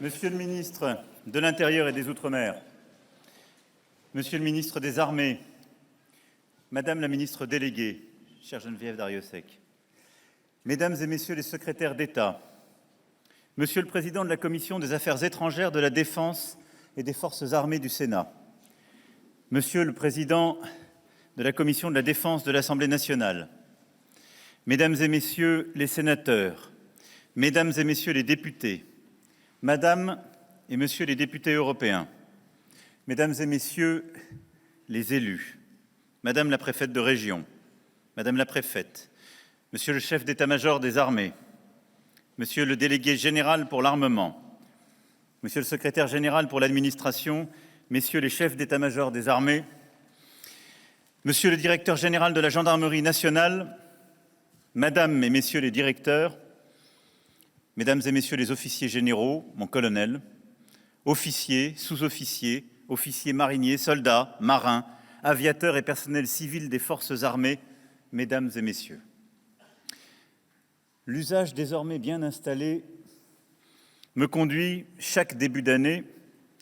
Monsieur le ministre de l'Intérieur et des Outre-mer, Monsieur le ministre des Armées, Madame la ministre déléguée, chère Geneviève Darrieussecq, Mesdames et Messieurs les secrétaires d'État, Monsieur le Président de la Commission des Affaires étrangères, de la Défense et des Forces armées du Sénat, Monsieur le Président de la Commission de la Défense de l'Assemblée nationale, Mesdames et Messieurs les sénateurs, Mesdames et Messieurs les députés, Madame et Messieurs les députés européens, Mesdames et Messieurs les élus, Madame la préfète de région, Madame la préfète, Monsieur le chef d'état-major des armées, Monsieur le délégué général pour l'armement, Monsieur le secrétaire général pour l'administration, Messieurs les chefs d'état-major des armées, Monsieur le directeur général de la gendarmerie nationale, Madame et Messieurs les directeurs, Mesdames et Messieurs les officiers généraux, mon colonel, officiers, sous-officiers, officiers mariniers, soldats, marins, aviateurs et personnel civil des forces armées, Mesdames et Messieurs. L'usage désormais bien installé me conduit chaque début d'année,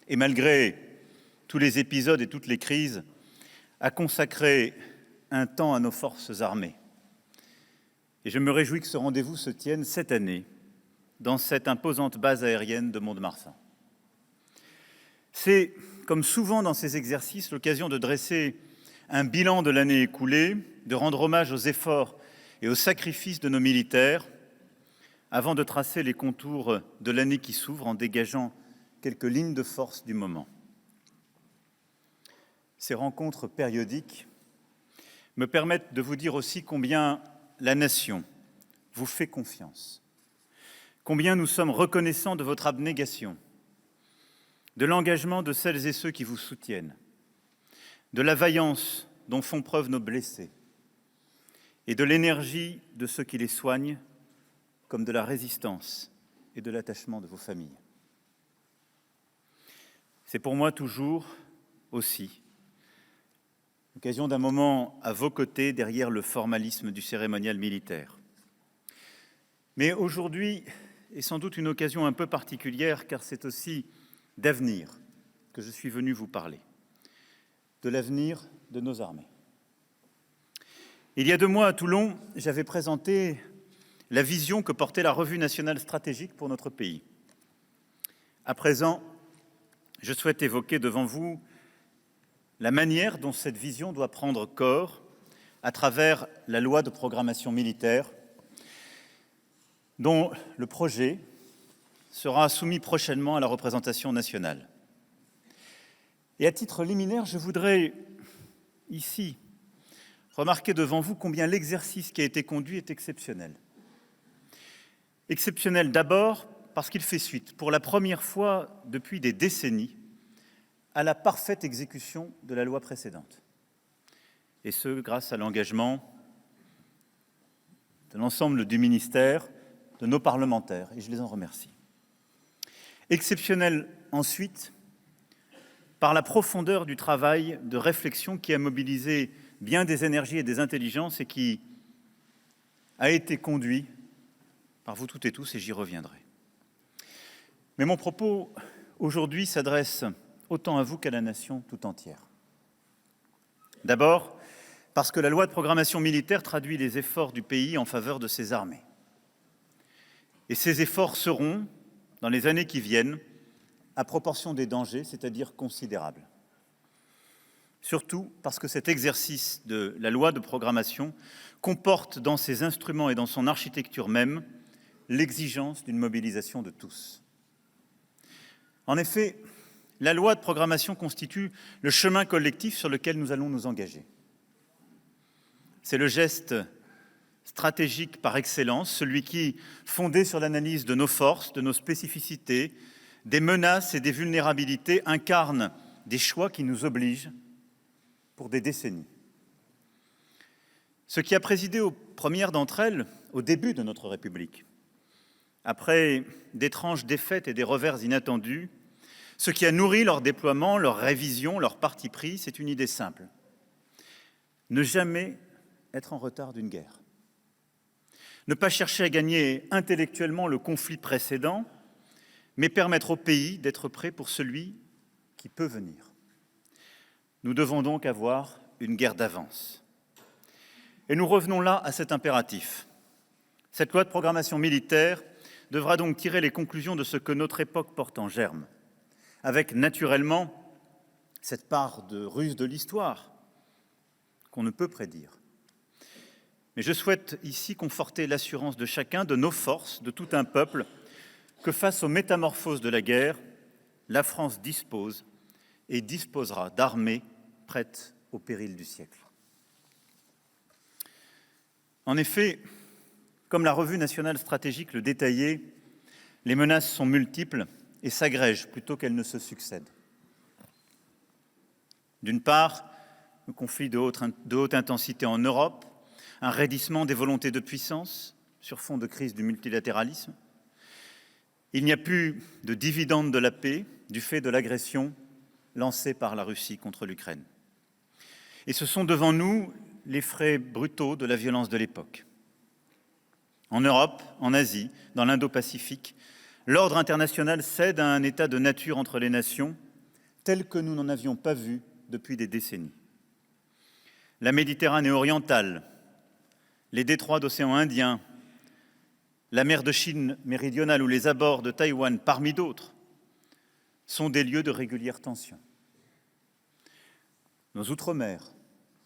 et malgré tous les épisodes et toutes les crises, à consacrer un temps à nos forces armées. Et je me réjouis que ce rendez-vous se tienne cette année, dans cette imposante base aérienne de Mont-de-Marsan. C'est, comme souvent dans ces exercices, l'occasion de dresser un bilan de l'année écoulée, de rendre hommage aux efforts et aux sacrifices de nos militaires, avant de tracer les contours de l'année qui s'ouvre en dégageant quelques lignes de force du moment. Ces rencontres périodiques me permettent de vous dire aussi combien la nation vous fait confiance. Combien nous sommes reconnaissants de votre abnégation, de l'engagement de celles et ceux qui vous soutiennent, de la vaillance dont font preuve nos blessés et de l'énergie de ceux qui les soignent, comme de la résistance et de l'attachement de vos familles. C'est pour moi toujours aussi l'occasion d'un moment à vos côtés derrière le formalisme du cérémonial militaire. Mais aujourd'hui, est sans doute une occasion un peu particulière, car c'est aussi d'avenir que je suis venu vous parler, de l'avenir de nos armées. Il y a 2 mois à Toulon, j'avais présenté la vision que portait la Revue nationale stratégique pour notre pays. À présent, je souhaite évoquer devant vous la manière dont cette vision doit prendre corps à travers la loi de programmation militaire, dont le projet sera soumis prochainement à la représentation nationale. Et à titre liminaire, je voudrais ici remarquer devant vous combien l'exercice qui a été conduit est exceptionnel. Exceptionnel d'abord parce qu'il fait suite, pour la première fois depuis des décennies, à la parfaite exécution de la loi précédente. Et ce, grâce à l'engagement de l'ensemble du ministère, de nos parlementaires, et je les en remercie. Exceptionnel ensuite, par la profondeur du travail de réflexion qui a mobilisé bien des énergies et des intelligences et qui a été conduit par vous toutes et tous, et j'y reviendrai. Mais mon propos aujourd'hui s'adresse autant à vous qu'à la nation tout entière. D'abord, parce que la loi de programmation militaire traduit les efforts du pays en faveur de ses armées. Et ces efforts seront, dans les années qui viennent, à proportion des dangers, c'est-à-dire considérables. Surtout parce que cet exercice de la loi de programmation comporte dans ses instruments et dans son architecture même l'exigence d'une mobilisation de tous. En effet, la loi de programmation constitue le chemin collectif sur lequel nous allons nous engager. C'est le geste stratégique par excellence, celui qui, fondé sur l'analyse de nos forces, de nos spécificités, des menaces et des vulnérabilités, incarne des choix qui nous obligent pour des décennies. Ce qui a présidé aux premières d'entre elles, au début de notre République, après d'étranges défaites et des revers inattendus, ce qui a nourri leur déploiement, leur révision, leur parti pris, c'est une idée simple. Ne jamais être en retard d'une guerre. Ne pas chercher à gagner intellectuellement le conflit précédent, mais permettre au pays d'être prêt pour celui qui peut venir. Nous devons donc avoir une guerre d'avance. Et nous revenons là à cet impératif. Cette loi de programmation militaire devra donc tirer les conclusions de ce que notre époque porte en germe, avec naturellement cette part de ruse de l'histoire qu'on ne peut prédire. Mais je souhaite ici conforter l'assurance de chacun, de nos forces, de tout un peuple, que face aux métamorphoses de la guerre, la France dispose et disposera d'armées prêtes au péril du siècle. En effet, comme la Revue nationale stratégique le détaillait, les menaces sont multiples et s'agrègent plutôt qu'elles ne se succèdent. D'une part, le conflit de haute intensité en Europe, un raidissement des volontés de puissance sur fond de crise du multilatéralisme. Il n'y a plus de dividende de la paix du fait de l'agression lancée par la Russie contre l'Ukraine. Et ce sont devant nous les frais brutaux de la violence de l'époque. En Europe, en Asie, dans l'Indo-Pacifique, l'ordre international cède à un état de nature entre les nations tel que nous n'en avions pas vu depuis des décennies. La Méditerranée orientale, les détroits d'océan Indien, la mer de Chine méridionale ou les abords de Taïwan, parmi d'autres, sont des lieux de régulières tensions. Nos outre-mer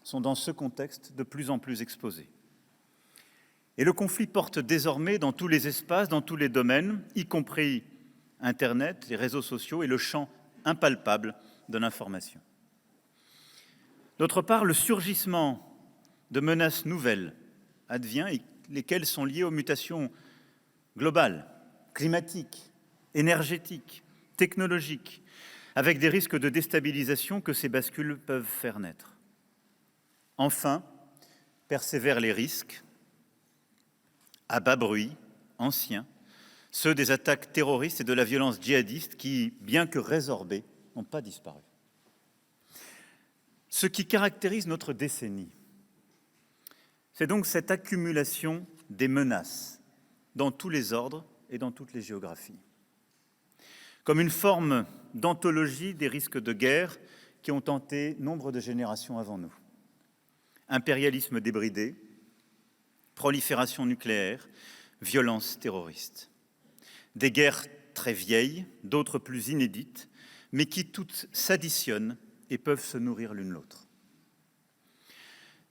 sont dans ce contexte de plus en plus exposés. Et le conflit porte désormais dans tous les espaces, dans tous les domaines, y compris Internet, les réseaux sociaux et le champ impalpable de l'information. D'autre part, le surgissement de menaces nouvelles advient et lesquelles sont liées aux mutations globales, climatiques, énergétiques, technologiques, avec des risques de déstabilisation que ces bascules peuvent faire naître. Enfin, persévèrent les risques, à bas bruit, anciens, ceux des attaques terroristes et de la violence djihadiste qui, bien que résorbés, n'ont pas disparu. Ce qui caractérise notre décennie, c'est donc cette accumulation des menaces dans tous les ordres et dans toutes les géographies, comme une forme d'anthologie des risques de guerre qui ont tenté nombre de générations avant nous. Impérialisme débridé, prolifération nucléaire, violence terroriste. Des guerres très vieilles, d'autres plus inédites, mais qui toutes s'additionnent et peuvent se nourrir l'une l'autre.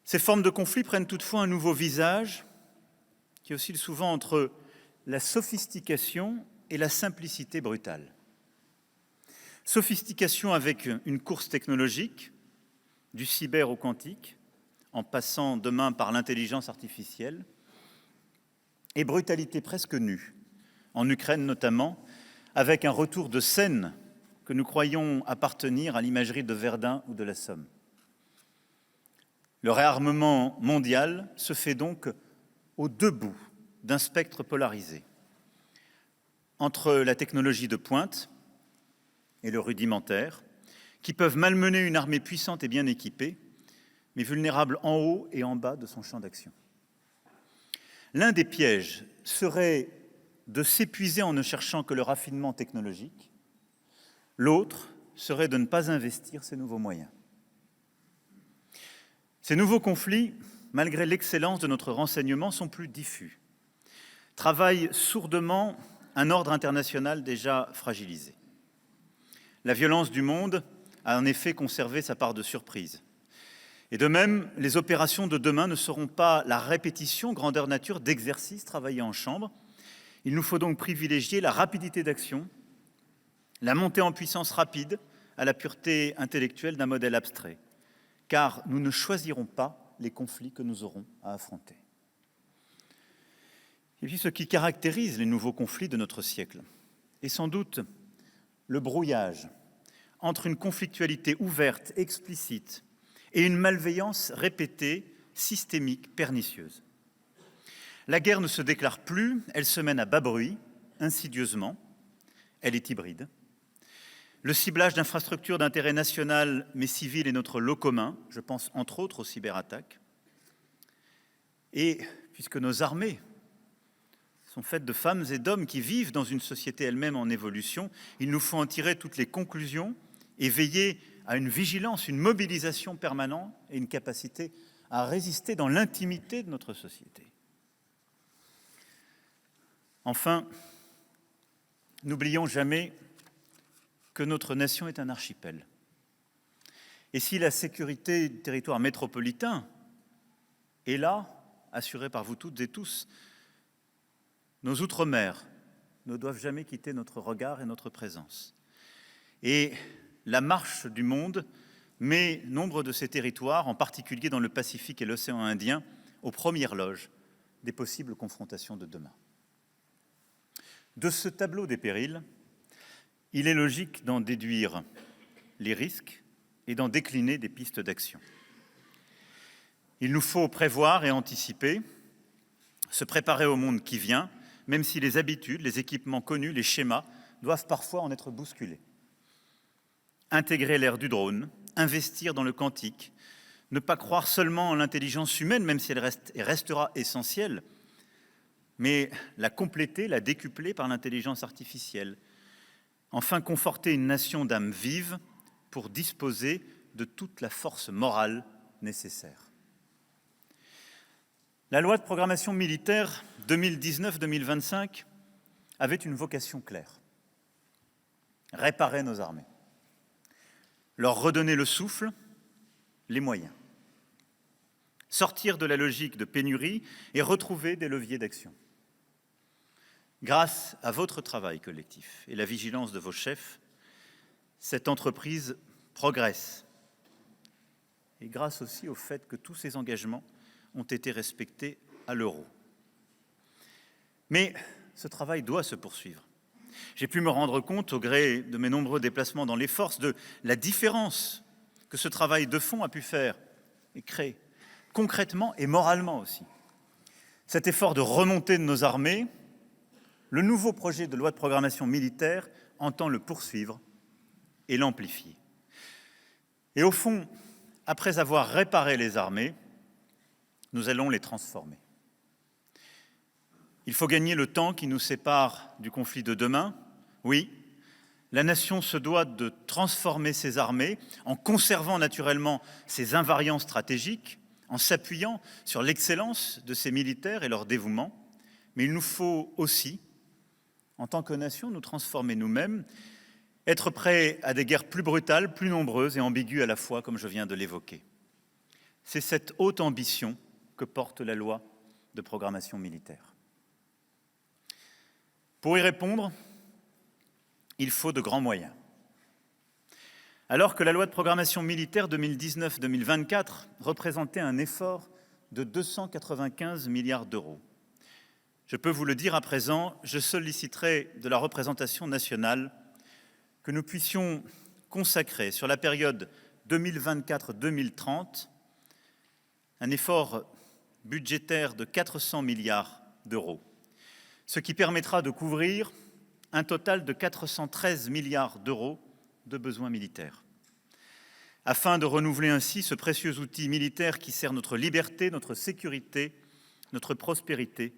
Ces formes de conflit prennent toutefois un nouveau visage qui oscille souvent entre la sophistication et la simplicité brutale. Sophistication avec une course technologique, du cyber au quantique, en passant demain par l'intelligence artificielle, et brutalité presque nue, en Ukraine notamment, avec un retour de scène que nous croyons appartenir à l'imagerie de Verdun ou de la Somme. Le réarmement mondial se fait donc aux deux bouts d'un spectre polarisé, entre la technologie de pointe et le rudimentaire, qui peuvent malmener une armée puissante et bien équipée, mais vulnérable en haut et en bas de son champ d'action. L'un des pièges serait de s'épuiser en ne cherchant que le raffinement technologique. L'autre serait de ne pas investir ces nouveaux moyens. Ces nouveaux conflits, malgré l'excellence de notre renseignement, sont plus diffus, travaillent sourdement un ordre international déjà fragilisé. La violence du monde a en effet conservé sa part de surprise. Et de même, les opérations de demain ne seront pas la répétition, grandeur nature, d'exercices travaillés en chambre. Il nous faut donc privilégier la rapidité d'action, la montée en puissance rapide à la pureté intellectuelle d'un modèle abstrait, car nous ne choisirons pas les conflits que nous aurons à affronter. Et puis ce qui caractérise les nouveaux conflits de notre siècle est sans doute le brouillage entre une conflictualité ouverte, explicite, et une malveillance répétée, systémique, pernicieuse. La guerre ne se déclare plus, elle se mène à bas bruit, insidieusement, elle est hybride. le ciblage d'infrastructures d'intérêt national mais civil est notre lot commun, je pense entre autres aux cyberattaques. Et puisque nos armées sont faites de femmes et d'hommes qui vivent dans une société elle-même en évolution, il nous faut en tirer toutes les conclusions et veiller à une vigilance, une mobilisation permanente et une capacité à résister dans l'intimité de notre société. Enfin, n'oublions jamais que notre nation est un archipel. Et si la sécurité du territoire métropolitain est là, assurée par vous toutes et tous, nos outre-mer ne doivent jamais quitter notre regard et notre présence. Et la marche du monde met nombre de ces territoires, en particulier dans le Pacifique et l'océan Indien, aux premières loges des possibles confrontations de demain. De ce tableau des périls, il est logique d'en déduire les risques et d'en décliner des pistes d'action. Il nous faut prévoir et anticiper, se préparer au monde qui vient, même si les habitudes, les équipements connus, les schémas doivent parfois en être bousculés. Intégrer l'ère du drone, investir dans le quantique, ne pas croire seulement en l'intelligence humaine, même si elle reste et restera essentielle, mais la compléter, la décupler par l'intelligence artificielle. Enfin, conforter une nation d'âmes vives pour disposer de toute la force morale nécessaire. La loi de programmation militaire 2019-2025 avait une vocation claire: réparer nos armées, leur redonner le souffle, les moyens, sortir de la logique de pénurie et retrouver des leviers d'action. Grâce à votre travail collectif et la vigilance de vos chefs, cette entreprise progresse. Et grâce aussi au fait que tous ces engagements ont été respectés à l'euro. Mais ce travail doit se poursuivre. J'ai pu me rendre compte, au gré de mes nombreux déplacements dans les forces, de la différence que ce travail de fond a pu faire et créer, concrètement et moralement aussi. Cet effort de remontée de nos armées, le nouveau projet de loi de programmation militaire entend le poursuivre et l'amplifier. Et au fond, après avoir réparé les armées, nous allons les transformer. Il faut gagner le temps qui nous sépare du conflit de demain. Oui, la nation se doit de transformer ses armées en conservant naturellement ses invariants stratégiques, en s'appuyant sur l'excellence de ses militaires et leur dévouement. Mais il nous faut aussi, en tant que nation, nous transformer nous-mêmes, être prêts à des guerres plus brutales, plus nombreuses et ambiguës à la fois, comme je viens de l'évoquer. C'est cette haute ambition que porte la loi de programmation militaire. Pour y répondre, il faut de grands moyens. Alors que la loi de programmation militaire 2019-2024 représentait un effort de 295 milliards d'euros, je peux vous le dire à présent, je solliciterai de la représentation nationale que nous puissions consacrer sur la période 2024-2030 un effort budgétaire de 400 milliards d'euros, ce qui permettra de couvrir un total de 413 milliards d'euros de besoins militaires, afin de renouveler ainsi ce précieux outil militaire qui sert notre liberté, notre sécurité, notre prospérité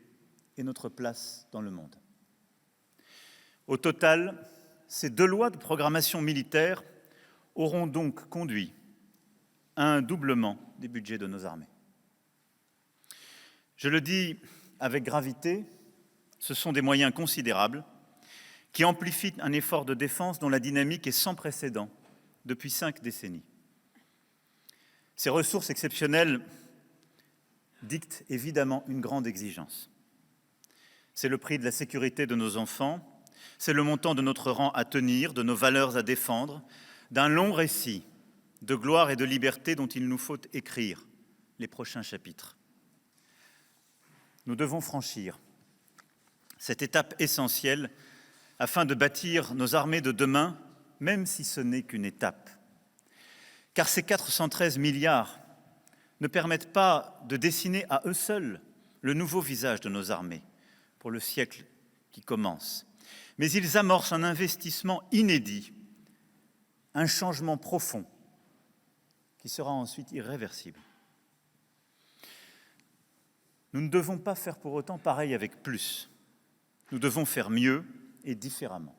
et notre place dans le monde. Au total, ces deux lois de programmation militaire auront donc conduit à un doublement des budgets de nos armées. Je le dis avec gravité, ce sont des moyens considérables qui amplifient un effort de défense dont la dynamique est sans précédent depuis 5 décennies. Ces ressources exceptionnelles dictent évidemment une grande exigence. C'est le prix de la sécurité de nos enfants, c'est le montant de notre rang à tenir, de nos valeurs à défendre, d'un long récit de gloire et de liberté dont il nous faut écrire les prochains chapitres. Nous devons franchir cette étape essentielle afin de bâtir nos armées de demain, même si ce n'est qu'une étape. Car ces 413 milliards ne permettent pas de dessiner à eux seuls le nouveau visage de nos armées pour le siècle qui commence. Mais ils amorcent un investissement inédit un changement profond qui sera ensuite irréversible. Nous ne devons pas faire pour autant pareil avec plus. Nous devons faire mieux et différemment.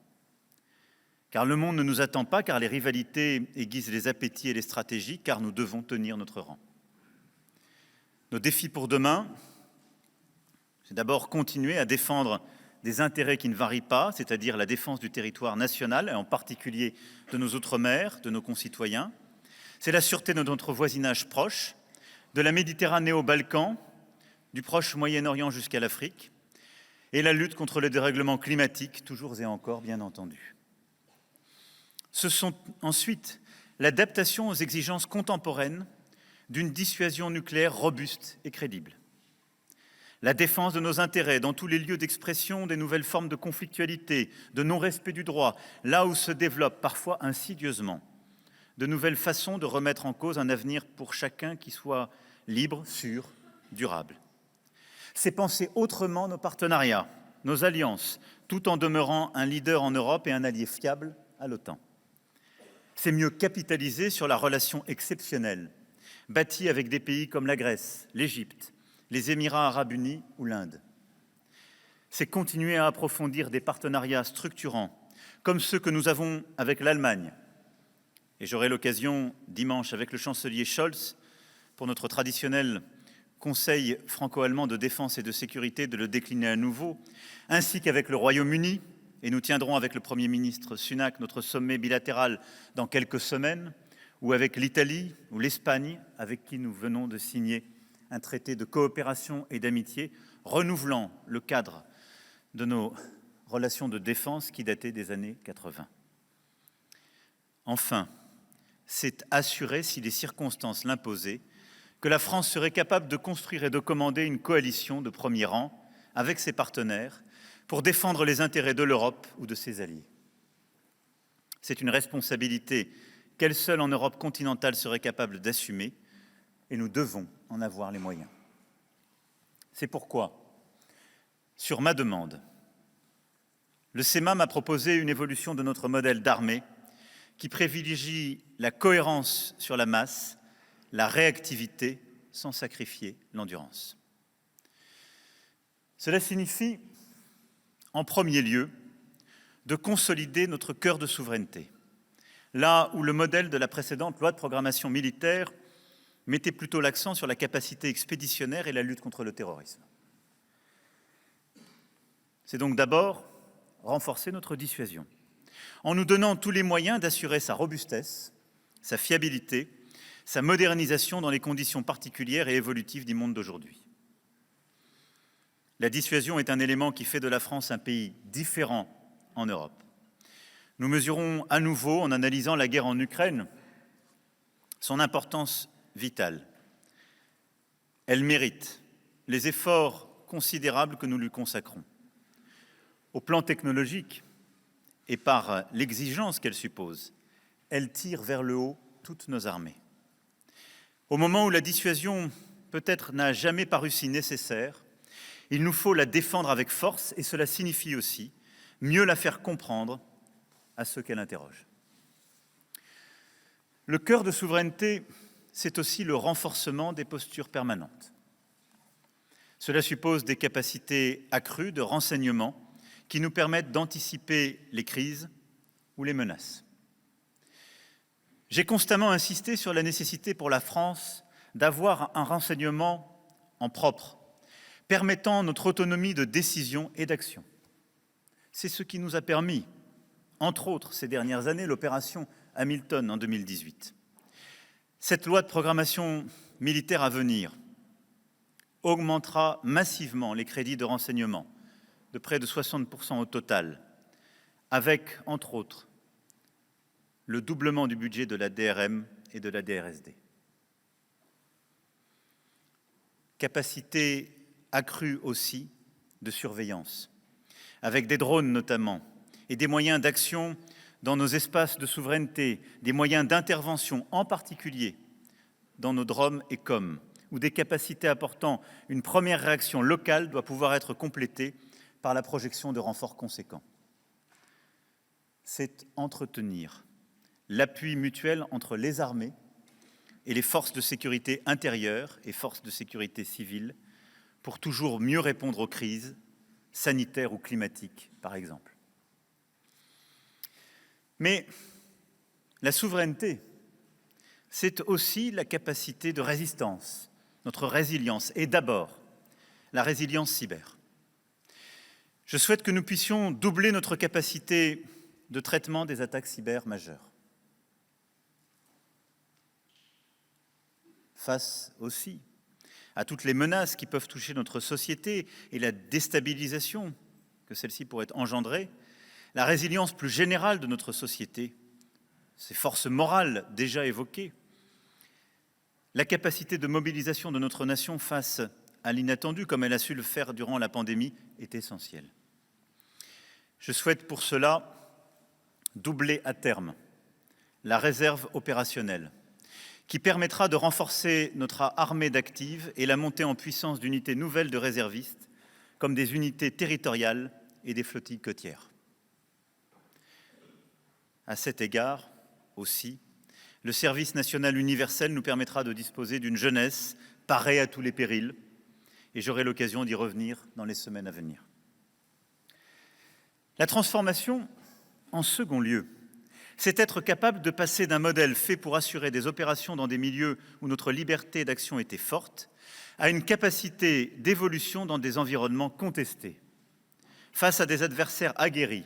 Car le monde ne nous attend pas, car les rivalités aiguisent les appétits et les stratégies, car nous devons tenir notre rang. Nos défis pour demain, c'est d'abord continuer à défendre des intérêts qui ne varient pas, c'est-à-dire la défense du territoire national, et en particulier de nos outre-mer, de nos concitoyens. C'est la sûreté de notre voisinage proche, de la Méditerranée aux Balkans, du proche Moyen-Orient jusqu'à l'Afrique, et la lutte contre le dérèglement climatique, toujours et encore, bien entendu. Ce sont ensuite l'adaptation aux exigences contemporaines d'une dissuasion nucléaire robuste et crédible. La défense de nos intérêts dans tous les lieux d'expression des nouvelles formes de conflictualité, de non-respect du droit, là où se développent parfois insidieusement de nouvelles façons de remettre en cause un avenir pour chacun qui soit libre, sûr, durable. C'est penser autrement nos partenariats, nos alliances, tout en demeurant un leader en Europe et un allié fiable à l'OTAN. C'est mieux capitaliser sur la relation exceptionnelle, bâtie avec des pays comme la Grèce, l'Égypte, les Émirats arabes unis ou l'Inde. C'est continuer à approfondir des partenariats structurants, comme ceux que nous avons avec l'Allemagne. Et j'aurai l'occasion dimanche avec le chancelier Scholz, pour notre traditionnel Conseil franco-allemand de défense et de sécurité, de le décliner à nouveau, ainsi qu'avec le Royaume-Uni, et nous tiendrons avec le Premier ministre Sunak notre sommet bilatéral dans quelques semaines, ou avec l'Italie ou l'Espagne, avec qui nous venons de signer un traité de coopération et d'amitié, renouvelant le cadre de nos relations de défense qui dataient des années 80. Enfin, c'est assurer, si les circonstances l'imposaient, que la France serait capable de construire et de commander une coalition de premier rang avec ses partenaires pour défendre les intérêts de l'Europe ou de ses alliés. C'est une responsabilité qu'elle seule en Europe continentale serait capable d'assumer, et nous devons en avoir les moyens. C'est pourquoi, sur ma demande, le CEMA m'a proposé une évolution de notre modèle d'armée qui privilégie la cohérence sur la masse, la réactivité sans sacrifier l'endurance. Cela signifie, en premier lieu, de consolider notre cœur de souveraineté, là où le modèle de la précédente loi de programmation militaire mettait plutôt l'accent sur la capacité expéditionnaire et la lutte contre le terrorisme. C'est donc d'abord renforcer notre dissuasion, en nous donnant tous les moyens d'assurer sa robustesse, sa fiabilité, sa modernisation dans les conditions particulières et évolutives du monde d'aujourd'hui. La dissuasion est un élément qui fait de la France un pays différent en Europe. Nous mesurons à nouveau, en analysant la guerre en Ukraine, son importance vitale. Elle mérite les efforts considérables que nous lui consacrons. Au plan technologique et par l'exigence qu'elle suppose, elle tire vers le haut toutes nos armées. Au moment où la dissuasion peut-être n'a jamais paru si nécessaire, il nous faut la défendre avec force, et cela signifie aussi mieux la faire comprendre à ceux qu'elle interroge. Le cœur de souveraineté, c'est aussi le renforcement des postures permanentes. Cela suppose des capacités accrues de renseignement qui nous permettent d'anticiper les crises ou les menaces. J'ai constamment insisté sur la nécessité pour la France d'avoir un renseignement en propre, permettant notre autonomie de décision et d'action. C'est ce qui nous a permis, entre autres ces dernières années, l'opération Hamilton en 2018. Cette loi de programmation militaire à venir augmentera massivement les crédits de renseignement, de près de 60% au total, avec, entre autres, le doublement du budget de la DRM et de la DRSD. Capacité accrue aussi de surveillance, avec des drones notamment, et des moyens d'action dans nos espaces de souveraineté, des moyens d'intervention, en particulier dans nos DROM et COM, où des capacités apportant une première réaction locale doit pouvoir être complétée par la projection de renforts conséquents. C'est entretenir l'appui mutuel entre les armées et les forces de sécurité intérieure et forces de sécurité civile pour toujours mieux répondre aux crises sanitaires ou climatiques, par exemple. Mais la souveraineté, c'est aussi la capacité de résistance, notre résilience, et d'abord la résilience cyber. Je souhaite que nous puissions doubler notre capacité de traitement des attaques cyber majeures. Face aussi à toutes les menaces qui peuvent toucher notre société et la déstabilisation que celle-ci pourrait engendrer, la résilience plus générale de notre société, ces forces morales déjà évoquées, la capacité de mobilisation de notre nation face à l'inattendu, comme elle a su le faire durant la pandémie, est essentielle. Je souhaite pour cela doubler à terme la réserve opérationnelle, qui permettra de renforcer notre armée d'actives et la montée en puissance d'unités nouvelles de réservistes, comme des unités territoriales et des flottilles côtières. À cet égard aussi, le service national universel nous permettra de disposer d'une jeunesse parée à tous les périls, et j'aurai l'occasion d'y revenir dans les semaines à venir. La transformation, en second lieu, c'est être capable de passer d'un modèle fait pour assurer des opérations dans des milieux où notre liberté d'action était forte, à une capacité d'évolution dans des environnements contestés, face à des adversaires aguerris,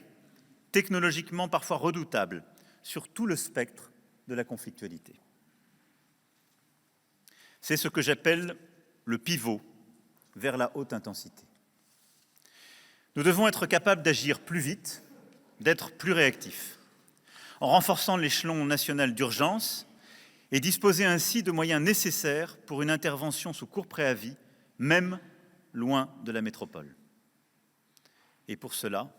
technologiquement parfois redoutables, sur tout le spectre de la conflictualité. C'est ce que j'appelle le pivot vers la haute intensité. Nous devons être capables d'agir plus vite, d'être plus réactifs, en renforçant l'échelon national d'urgence et disposer ainsi de moyens nécessaires pour une intervention sous court préavis, même loin de la métropole. Et pour cela,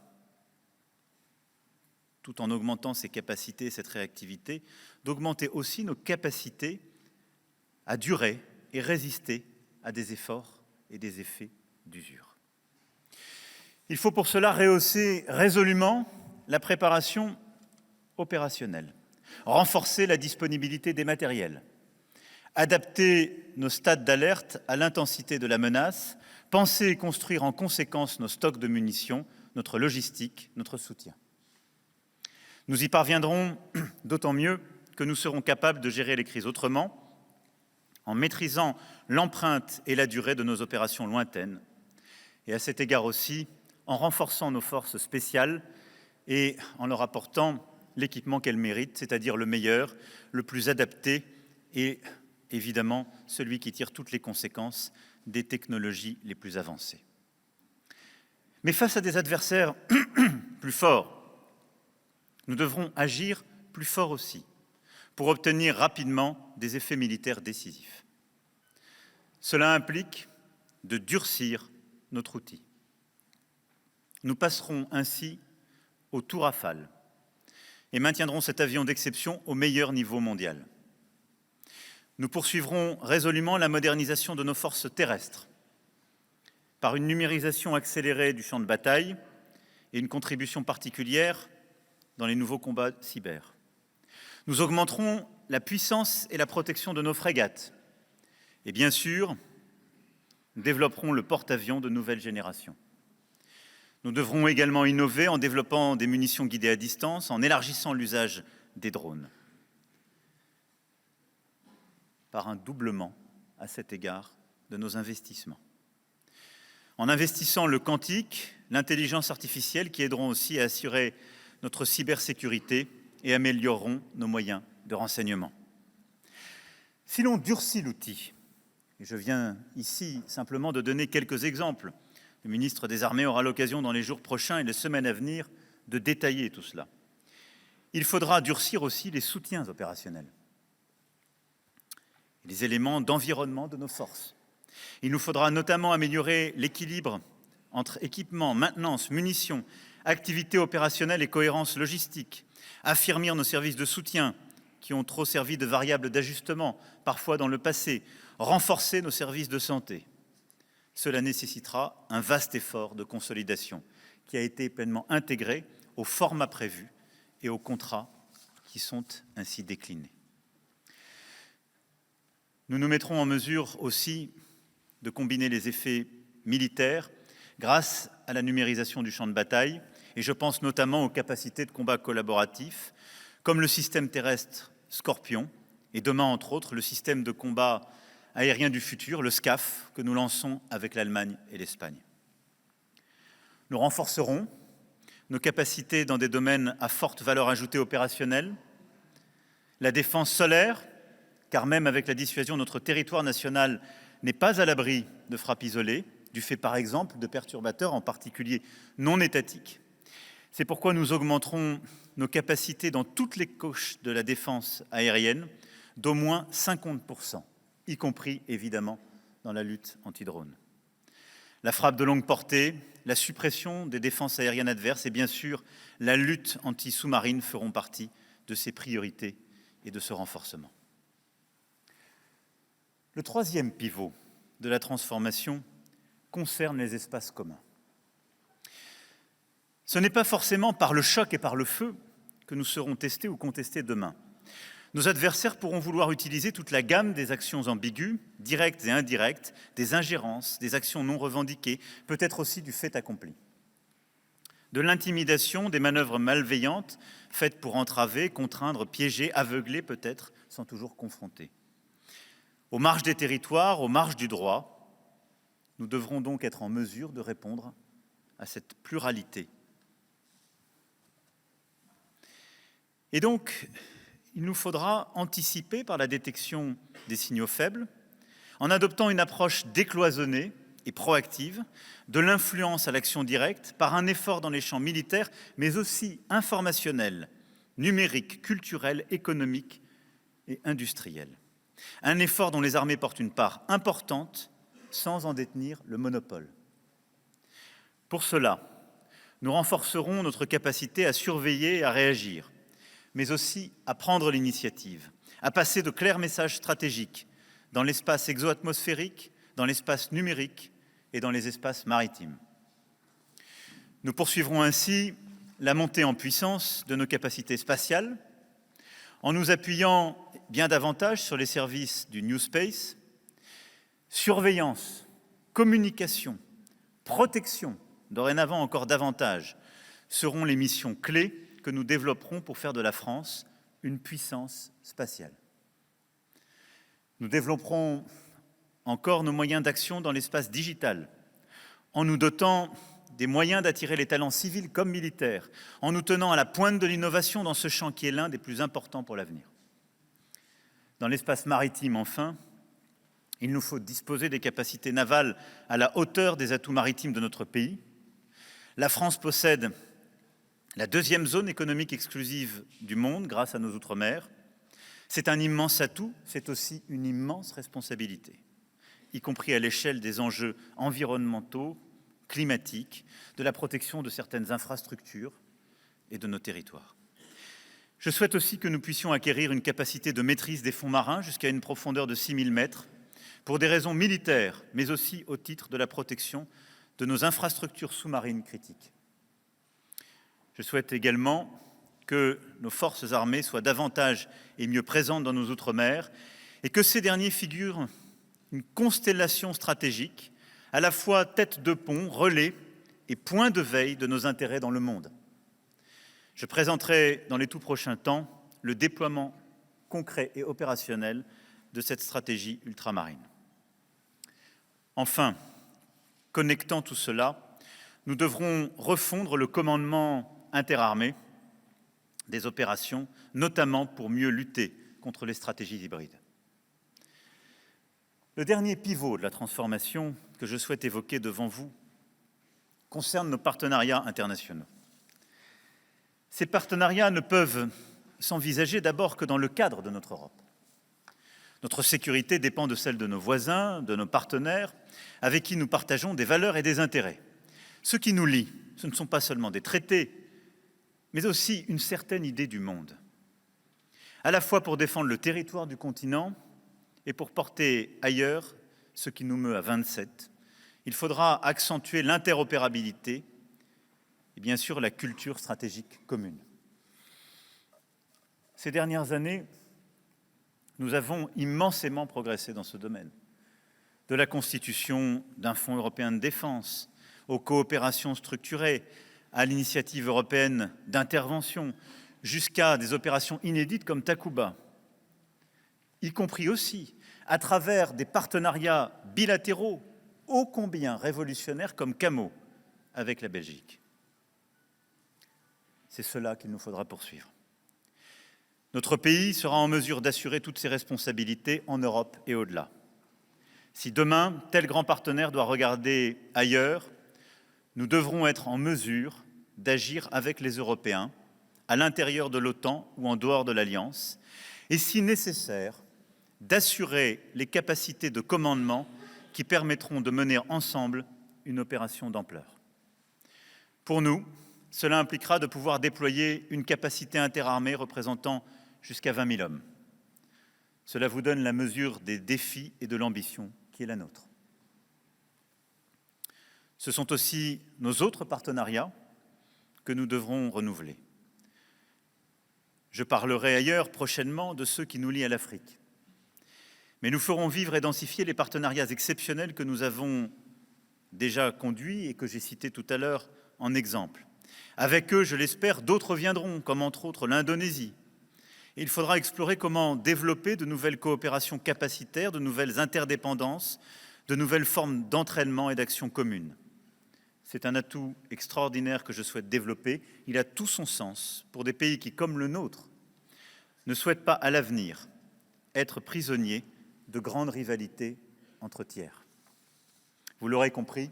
tout en augmentant ses capacités et cette réactivité, d'augmenter aussi nos capacités à durer et résister à des efforts et des effets d'usure. Il faut pour cela rehausser résolument la préparation opérationnelle, renforcer la disponibilité des matériels, adapter nos stades d'alerte à l'intensité de la menace, penser et construire en conséquence nos stocks de munitions, notre logistique, notre soutien. Nous y parviendrons d'autant mieux que nous serons capables de gérer les crises autrement, en maîtrisant l'empreinte et la durée de nos opérations lointaines, et à cet égard aussi, en renforçant nos forces spéciales et en leur apportant l'équipement qu'elles méritent, c'est-à-dire le meilleur, le plus adapté et évidemment celui qui tire toutes les conséquences des technologies les plus avancées. Mais face à des adversaires plus forts, nous devrons agir plus fort aussi pour obtenir rapidement des effets militaires décisifs. Cela implique de durcir notre outil. Nous passerons ainsi au tout Rafale et maintiendrons cet avion d'exception au meilleur niveau mondial. Nous poursuivrons résolument la modernisation de nos forces terrestres par une numérisation accélérée du champ de bataille et une contribution particulière dans les nouveaux combats cyber. Nous augmenterons la puissance et la protection de nos frégates. Et bien sûr, nous développerons le porte-avions de nouvelle génération. Nous devrons également innover en développant des munitions guidées à distance, en élargissant l'usage des drones. Par un doublement, à cet égard, de nos investissements. En investissant le quantique, l'intelligence artificielle qui aideront aussi à assurer notre cybersécurité et amélioreront nos moyens de renseignement. Si l'on durcit l'outil, et je viens ici simplement de donner quelques exemples, le ministre des Armées aura l'occasion dans les jours prochains et les semaines à venir de détailler tout cela. Il faudra durcir aussi les soutiens opérationnels, les éléments d'environnement de nos forces. Il nous faudra notamment améliorer l'équilibre entre équipement, maintenance, munitions, activités opérationnelles et cohérence logistique, affermir nos services de soutien qui ont trop servi de variable d'ajustement, parfois dans le passé, renforcer nos services de santé. Cela nécessitera un vaste effort de consolidation qui a été pleinement intégré au format prévu et au contrat qui sont ainsi déclinés. Nous nous mettrons en mesure aussi de combiner les effets militaires grâce à la numérisation du champ de bataille, et je pense notamment aux capacités de combat collaboratifs, comme le système terrestre Scorpion, et demain, entre autres, le système de combat aérien du futur, le SCAF, que nous lançons avec l'Allemagne et l'Espagne. Nous renforcerons nos capacités dans des domaines à forte valeur ajoutée opérationnelle, la défense solaire, car même avec la dissuasion, notre territoire national n'est pas à l'abri de frappes isolées, du fait par exemple de perturbateurs, en particulier non étatiques. C'est pourquoi nous augmenterons nos capacités dans toutes les couches de la défense aérienne d'au moins 50%, y compris évidemment dans la lutte anti-drone. La frappe de longue portée, la suppression des défenses aériennes adverses et bien sûr la lutte anti-sous-marine feront partie de ces priorités et de ce renforcement. Le troisième pivot de la transformation concerne les espaces communs. Ce n'est pas forcément par le choc et par le feu que nous serons testés ou contestés demain. Nos adversaires pourront vouloir utiliser toute la gamme des actions ambiguës, directes et indirectes, des ingérences, des actions non revendiquées, peut-être aussi du fait accompli. De l'intimidation, des manœuvres malveillantes faites pour entraver, contraindre, piéger, aveugler peut-être, sans toujours confronter. Aux marges des territoires, aux marges du droit, nous devrons donc être en mesure de répondre à cette pluralité. Et donc, il nous faudra anticiper par la détection des signaux faibles, en adoptant une approche décloisonnée et proactive, de l'influence à l'action directe, par un effort dans les champs militaires, mais aussi informationnels, numériques, culturels, économiques et industriels. Un effort dont les armées portent une part importante, sans en détenir le monopole. Pour cela, nous renforcerons notre capacité à surveiller et à réagir, mais aussi à prendre l'initiative, à passer de clairs messages stratégiques dans l'espace exo-atmosphérique, dans l'espace numérique et dans les espaces maritimes. Nous poursuivrons ainsi la montée en puissance de nos capacités spatiales, en nous appuyant bien davantage sur les services du New Space. Surveillance, communication, protection, dorénavant encore davantage, seront les missions clés que nous développerons pour faire de la France une puissance spatiale. Nous développerons encore nos moyens d'action dans l'espace digital, en nous dotant des moyens d'attirer les talents civils comme militaires, en nous tenant à la pointe de l'innovation dans ce champ qui est l'un des plus importants pour l'avenir. Dans l'espace maritime, enfin, il nous faut disposer des capacités navales à la hauteur des atouts maritimes de notre pays. La France possède la deuxième zone économique exclusive du monde grâce à nos outre-mer. C'est un immense atout, c'est aussi une immense responsabilité, y compris à l'échelle des enjeux environnementaux, climatiques, de la protection de certaines infrastructures et de nos territoires. Je souhaite aussi que nous puissions acquérir une capacité de maîtrise des fonds marins jusqu'à une profondeur de 6 000 mètres, pour des raisons militaires, mais aussi au titre de la protection de nos infrastructures sous-marines critiques. Je souhaite également que nos forces armées soient davantage et mieux présentes dans nos outre-mer et que ces derniers figurent une constellation stratégique, à la fois tête de pont, relais et point de veille de nos intérêts dans le monde. Je présenterai dans les tout prochains temps le déploiement concret et opérationnel de cette stratégie ultramarine. Enfin, connectant tout cela, nous devrons refondre le commandement interarmées des opérations, notamment pour mieux lutter contre les stratégies hybrides. Le dernier pivot de la transformation que je souhaite évoquer devant vous concerne nos partenariats internationaux. Ces partenariats ne peuvent s'envisager d'abord que dans le cadre de notre Europe. Notre sécurité dépend de celle de nos voisins, de nos partenaires, avec qui nous partageons des valeurs et des intérêts. Ce qui nous lie, ce ne sont pas seulement des traités, mais aussi une certaine idée du monde, à la fois pour défendre le territoire du continent et pour porter ailleurs ce qui nous meut à 27. Il faudra accentuer l'interopérabilité et bien sûr la culture stratégique commune. Ces dernières années, nous avons immensément progressé dans ce domaine. De la constitution d'un Fonds européen de défense, aux coopérations structurées, à l'initiative européenne d'intervention, jusqu'à des opérations inédites comme Takuba, y compris aussi à travers des partenariats bilatéraux ô combien révolutionnaires comme Camo avec la Belgique. C'est cela qu'il nous faudra poursuivre. Notre pays sera en mesure d'assurer toutes ses responsabilités en Europe et au-delà. Si demain, tel grand partenaire doit regarder ailleurs, nous devrons être en mesure d'agir avec les Européens, à l'intérieur de l'OTAN ou en dehors de l'Alliance, et si nécessaire, d'assurer les capacités de commandement qui permettront de mener ensemble une opération d'ampleur. Pour nous, cela impliquera de pouvoir déployer une capacité interarmée représentant jusqu'à 20 000 hommes. Cela vous donne la mesure des défis et de l'ambition qui est la nôtre. Ce sont aussi nos autres partenariats que nous devrons renouveler. Je parlerai ailleurs prochainement de ceux qui nous lient à l'Afrique. Mais nous ferons vivre et densifier les partenariats exceptionnels que nous avons déjà conduits et que j'ai cités tout à l'heure en exemple. Avec eux, je l'espère, d'autres viendront, comme entre autres l'Indonésie. Et il faudra explorer comment développer de nouvelles coopérations capacitaires, de nouvelles interdépendances, de nouvelles formes d'entraînement et d'action commune. C'est un atout extraordinaire que je souhaite développer. Il a tout son sens pour des pays qui, comme le nôtre, ne souhaitent pas à l'avenir être prisonniers de grandes rivalités entre tiers. Vous l'aurez compris,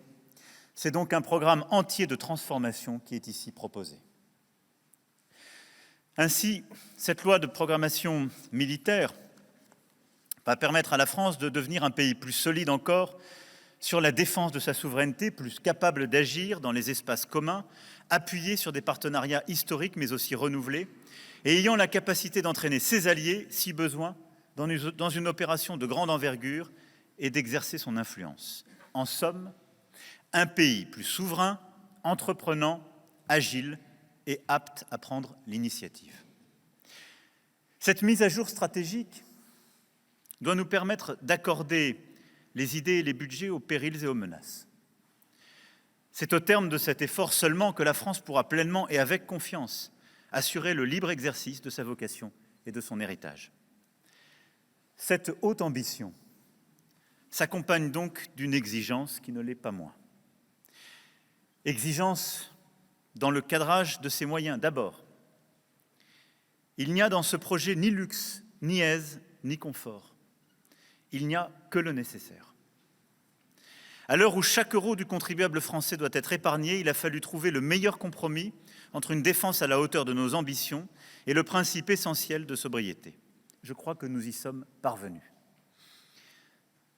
c'est donc un programme entier de transformation qui est ici proposé. Ainsi, cette loi de programmation militaire va permettre à la France de devenir un pays plus solide encore sur la défense de sa souveraineté, plus capable d'agir dans les espaces communs, appuyé sur des partenariats historiques mais aussi renouvelés, et ayant la capacité d'entraîner ses alliés, si besoin, dans une opération de grande envergure et d'exercer son influence. En somme, un pays plus souverain, entreprenant, agile et apte à prendre l'initiative. Cette mise à jour stratégique doit nous permettre d'accorder les idées et les budgets aux périls et aux menaces. C'est au terme de cet effort seulement que la France pourra pleinement et avec confiance assurer le libre exercice de sa vocation et de son héritage. Cette haute ambition s'accompagne donc d'une exigence qui ne l'est pas moins. Exigence dans le cadrage de ses moyens. D'abord, il n'y a dans ce projet ni luxe, ni aise, ni confort. Il n'y a que le nécessaire. À l'heure où chaque euro du contribuable français doit être épargné, il a fallu trouver le meilleur compromis entre une défense à la hauteur de nos ambitions et le principe essentiel de sobriété. Je crois que nous y sommes parvenus.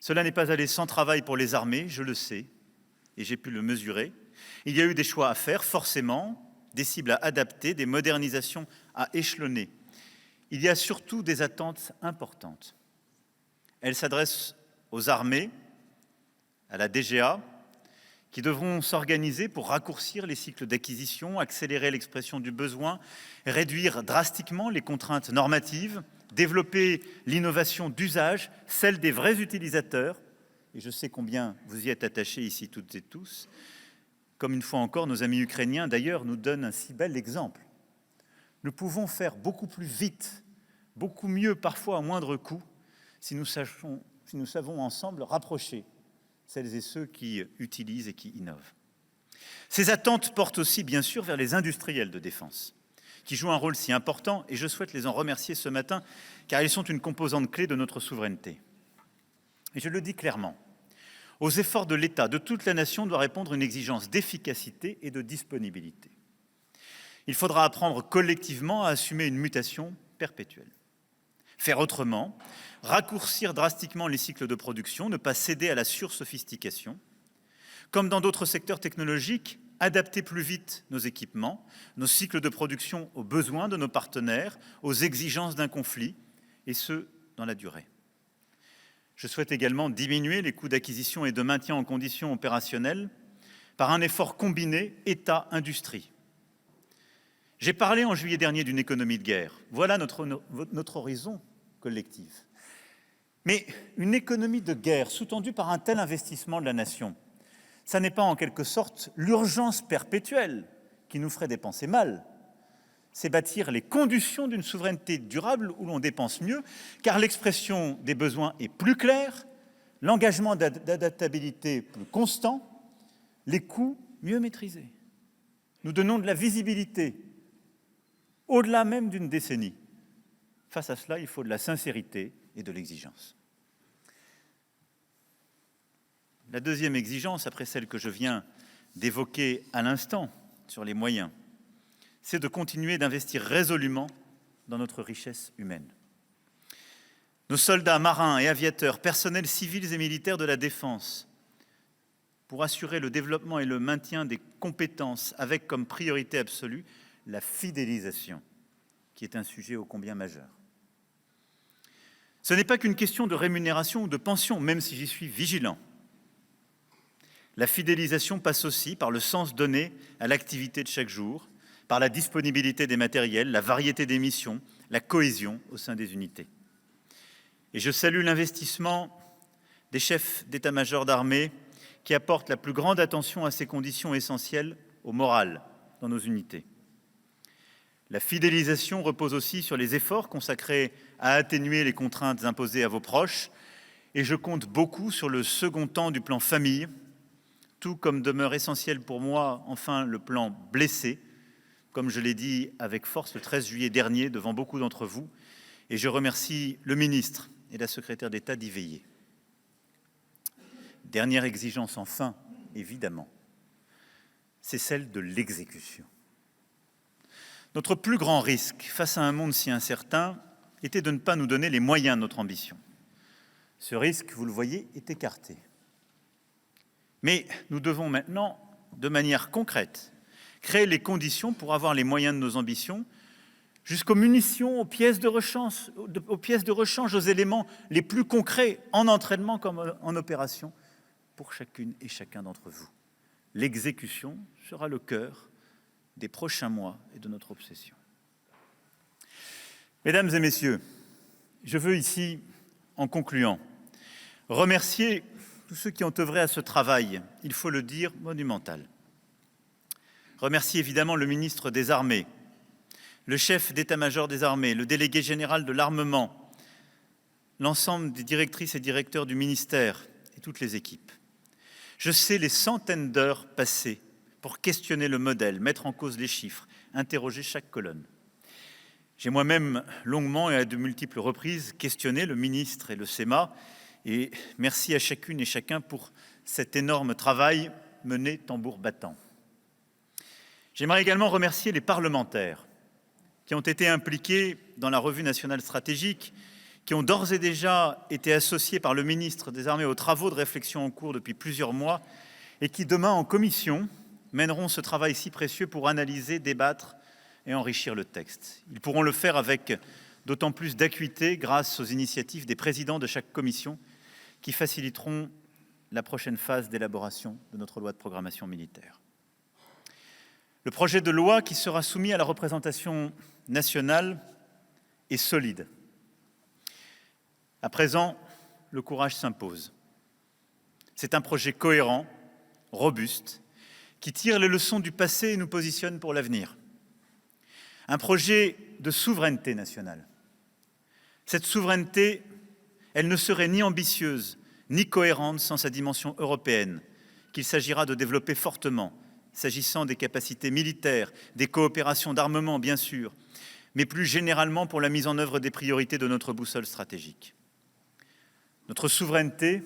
Cela n'est pas allé sans travail pour les armées, je le sais, et j'ai pu le mesurer. Il y a eu des choix à faire, forcément, des cibles à adapter, des modernisations à échelonner. Il y a surtout des attentes importantes. Elles s'adressent aux armées, à la DGA, qui devront s'organiser pour raccourcir les cycles d'acquisition, accélérer l'expression du besoin, réduire drastiquement les contraintes normatives, développer l'innovation d'usage, celle des vrais utilisateurs, et je sais combien vous y êtes attachés ici toutes et tous, comme une fois encore nos amis ukrainiens d'ailleurs nous donnent un si bel exemple. Nous pouvons faire beaucoup plus vite, beaucoup mieux parfois à moindre coût, si nous savons ensemble rapprocher celles et ceux qui utilisent et qui innovent. Ces attentes portent aussi, bien sûr, vers les industriels de défense, qui jouent un rôle si important, et je souhaite les en remercier ce matin, car ils sont une composante clé de notre souveraineté. Et je le dis clairement, aux efforts de l'État, de toute la nation, doit répondre une exigence d'efficacité et de disponibilité. Il faudra apprendre collectivement à assumer une mutation perpétuelle. Faire autrement, raccourcir drastiquement les cycles de production, ne pas céder à la sursophistication. Comme dans d'autres secteurs technologiques, adapter plus vite nos équipements, nos cycles de production aux besoins de nos partenaires, aux exigences d'un conflit, et ce, dans la durée. Je souhaite également diminuer les coûts d'acquisition et de maintien en conditions opérationnelles par un effort combiné État-industrie. J'ai parlé en juillet dernier d'une économie de guerre. Voilà notre horizon collectif. Mais une économie de guerre sous-tendue par un tel investissement de la nation, ça n'est pas en quelque sorte l'urgence perpétuelle qui nous ferait dépenser mal. C'est bâtir les conditions d'une souveraineté durable où l'on dépense mieux, car l'expression des besoins est plus claire, l'engagement d'adaptabilité plus constant, les coûts mieux maîtrisés. Nous donnons de la visibilité, au-delà même d'une décennie. Face à cela, il faut de la sincérité et de l'exigence. La deuxième exigence, après celle que je viens d'évoquer à l'instant sur les moyens, c'est de continuer d'investir résolument dans notre richesse humaine. Nos soldats, marins et aviateurs, personnels civils et militaires de la défense, pour assurer le développement et le maintien des compétences avec comme priorité absolue la fidélisation, qui est un sujet ô combien majeur. Ce n'est pas qu'une question de rémunération ou de pension, même si j'y suis vigilant. La fidélisation passe aussi par le sens donné à l'activité de chaque jour, par la disponibilité des matériels, la variété des missions, la cohésion au sein des unités. Et je salue l'investissement des chefs d'état-major d'armée qui apportent la plus grande attention à ces conditions essentielles au moral dans nos unités. La fidélisation repose aussi sur les efforts consacrés à atténuer les contraintes imposées à vos proches, et je compte beaucoup sur le second temps du plan famille, tout comme demeure essentiel pour moi, enfin, le plan blessé, comme je l'ai dit avec force le 13 juillet dernier devant beaucoup d'entre vous, et je remercie le ministre et la secrétaire d'État d'y veiller. Dernière exigence, enfin, évidemment, c'est celle de l'exécution. Notre plus grand risque face à un monde si incertain était de ne pas nous donner les moyens de notre ambition. Ce risque, vous le voyez, est écarté. Mais nous devons maintenant, de manière concrète, créer les conditions pour avoir les moyens de nos ambitions, jusqu'aux munitions, aux pièces de rechange, aux éléments les plus concrets, en entraînement comme en opération, pour chacune et chacun d'entre vous. L'exécution sera le cœur des prochains mois et de notre obsession. Mesdames et messieurs, je veux ici, en concluant, remercier tous ceux qui ont œuvré à ce travail, il faut le dire, monumental. Remercier évidemment le ministre des Armées, le chef d'état-major des armées, le délégué général de l'armement, l'ensemble des directrices et directeurs du ministère et toutes les équipes. Je sais les centaines d'heures passées pour questionner le modèle, mettre en cause les chiffres, interroger chaque colonne. J'ai moi-même longuement et à de multiples reprises questionné le ministre et le CEMA, et merci à chacune et chacun pour cet énorme travail mené tambour battant. J'aimerais également remercier les parlementaires qui ont été impliqués dans la revue nationale stratégique, qui ont d'ores et déjà été associés par le ministre des Armées aux travaux de réflexion en cours depuis plusieurs mois et qui, demain, en commission, mèneront ce travail si précieux pour analyser, débattre et enrichir le texte. Ils pourront le faire avec d'autant plus d'acuité grâce aux initiatives des présidents de chaque commission qui faciliteront la prochaine phase d'élaboration de notre loi de programmation militaire. Le projet de loi qui sera soumis à la représentation nationale est solide. À présent, le courage s'impose. C'est un projet cohérent, robuste, qui tire les leçons du passé et nous positionne pour l'avenir. Un projet de souveraineté nationale. Cette souveraineté, elle ne serait ni ambitieuse, ni cohérente sans sa dimension européenne, qu'il s'agira de développer fortement, s'agissant des capacités militaires, des coopérations d'armement, bien sûr, mais plus généralement pour la mise en œuvre des priorités de notre boussole stratégique. Notre souveraineté,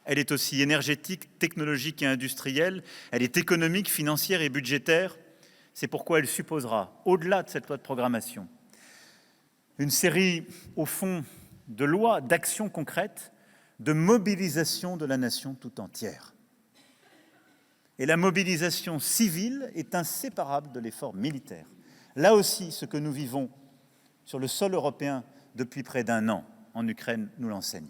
elle est aussi énergétique, technologique et industrielle, elle est économique, financière et budgétaire. C'est pourquoi elle supposera, au-delà de cette loi de programmation, une série, au fond, de lois, d'actions concrètes, de mobilisation de la nation tout entière. Et la mobilisation civile est inséparable de l'effort militaire. Là aussi, ce que nous vivons sur le sol européen depuis près d'un an en Ukraine nous l'enseigne.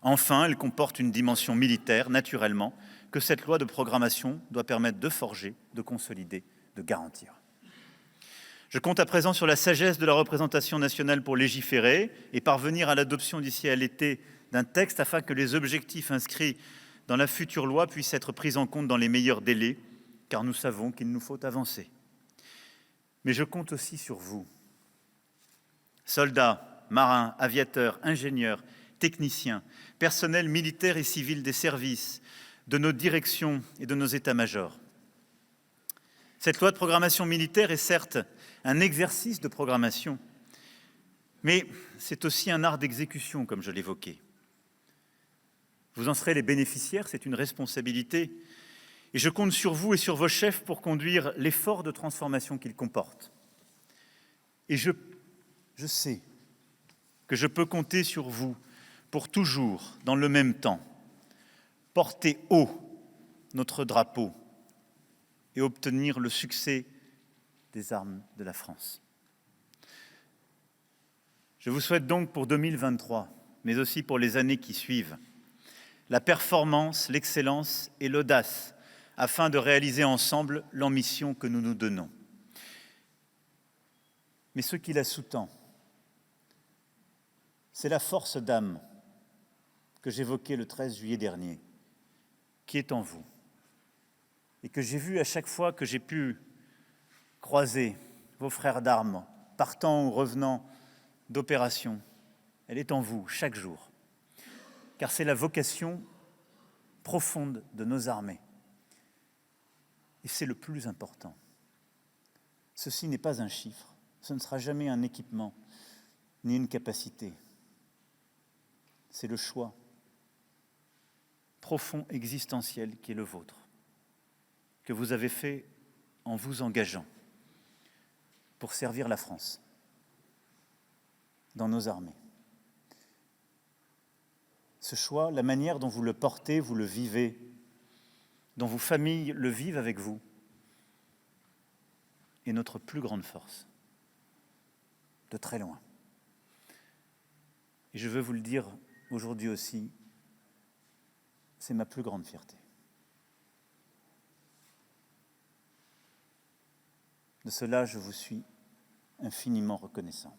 Enfin, elle comporte une dimension militaire, naturellement, que cette loi de programmation doit permettre de forger, de consolider, de garantir. Je compte à présent sur la sagesse de la représentation nationale pour légiférer et parvenir à l'adoption d'ici à l'été d'un texte afin que les objectifs inscrits dans la future loi puissent être pris en compte dans les meilleurs délais, car nous savons qu'il nous faut avancer. Mais je compte aussi sur vous, soldats, marins, aviateurs, ingénieurs, techniciens, personnels militaires et civils des services, de nos directions et de nos états-majors. Cette loi de programmation militaire est certes un exercice de programmation, mais c'est aussi un art d'exécution, comme je l'évoquais. Vous en serez les bénéficiaires, c'est une responsabilité, et je compte sur vous et sur vos chefs pour conduire l'effort de transformation qu'il comporte. Et je sais que je peux compter sur vous pour toujours, dans le même temps, porter haut notre drapeau et obtenir le succès des armes de la France. Je vous souhaite donc pour 2023, mais aussi pour les années qui suivent, la performance, l'excellence et l'audace afin de réaliser ensemble l'ambition que nous nous donnons. Mais ce qui la sous-tend, c'est la force d'âme que j'évoquais le 13 juillet dernier, qui est en vous, et que j'ai vu à chaque fois que j'ai pu croiser vos frères d'armes, partant ou revenant d'opérations. Elle est en vous, chaque jour, car c'est la vocation profonde de nos armées. Et c'est le plus important. Ceci n'est pas un chiffre, ce ne sera jamais un équipement, ni une capacité. C'est le choix profond, existentiel qui est le vôtre, que vous avez fait en vous engageant pour servir la France dans nos armées. Ce choix, la manière dont vous le portez, vous le vivez, dont vos familles le vivent avec vous, est notre plus grande force, de très loin. Et je veux vous le dire aujourd'hui aussi, c'est ma plus grande fierté. De cela, je vous suis infiniment reconnaissant.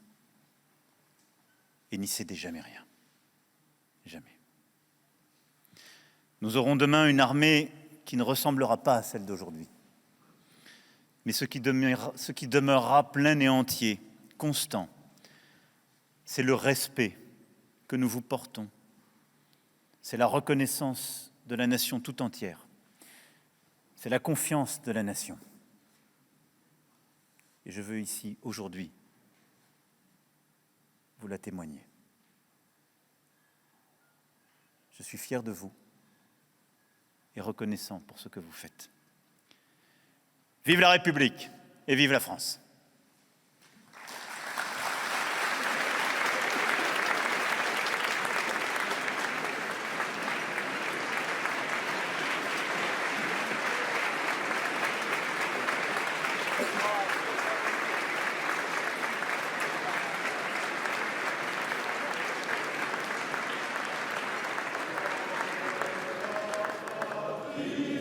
Et n'y cédez jamais rien. Jamais. Nous aurons demain une armée qui ne ressemblera pas à celle d'aujourd'hui. Mais ce qui demeurera plein et entier, constant, c'est le respect que nous vous portons. C'est la reconnaissance de la nation tout entière. C'est la confiance de la nation. Et je veux ici, aujourd'hui, vous la témoigner. Je suis fier de vous et reconnaissant pour ce que vous faites. Vive la République et vive la France! Vive